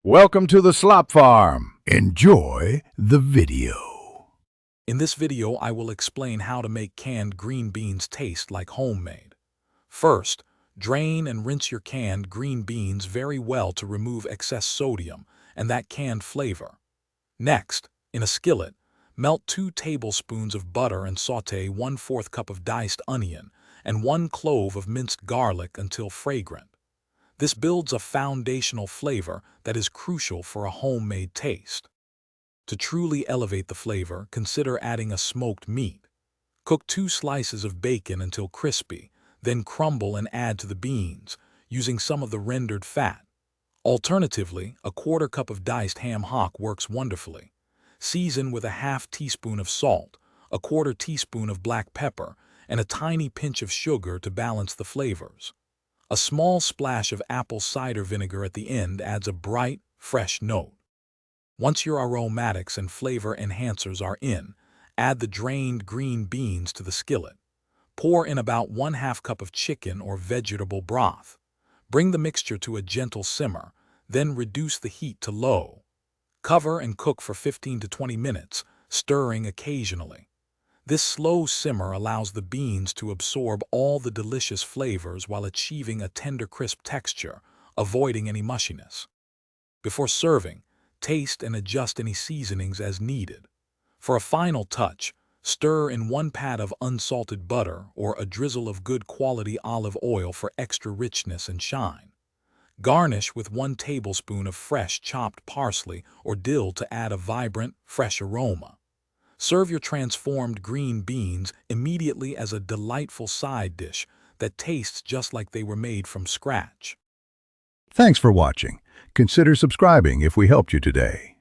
Welcome to the Slop Farm. Enjoy the video. In this video, I will explain how to make canned green beans taste like homemade. First, drain and rinse your canned green beans very well to remove excess sodium and that canned flavor. Next, in a skillet, melt 2 tablespoons of butter and sauté 1/4 cup of diced onion and 1 clove of minced garlic until fragrant. This builds a foundational flavor that is crucial for a homemade taste. To truly elevate the flavor, consider adding a smoked meat. Cook 2 slices of bacon until crispy, then crumble and add to the beans, using some of the rendered fat. Alternatively, a 1/4 cup of diced ham hock works wonderfully. Season with a 1/2 teaspoon of salt, a 1/4 teaspoon of black pepper, and a tiny pinch of sugar to balance the flavors. A small splash of apple cider vinegar at the end adds a bright, fresh note. Once your aromatics and flavor enhancers are in, add the drained green beans to the skillet. Pour in about 1/2 cup of chicken or vegetable broth. Bring the mixture to a gentle simmer, then reduce the heat to low. Cover and cook for 15 to 20 minutes, stirring occasionally. This slow simmer allows the beans to absorb all the delicious flavors while achieving a tender, crisp texture, avoiding any mushiness. Before serving, taste and adjust any seasonings as needed. For a final touch, stir in 1 pat of unsalted butter or a drizzle of good quality olive oil for extra richness and shine. Garnish with 1 tablespoon of fresh chopped parsley or dill to add a vibrant, fresh aroma. Serve your transformed green beans immediately as a delightful side dish that tastes just like they were made from scratch. Thanks for watching. Consider subscribing if we helped you today.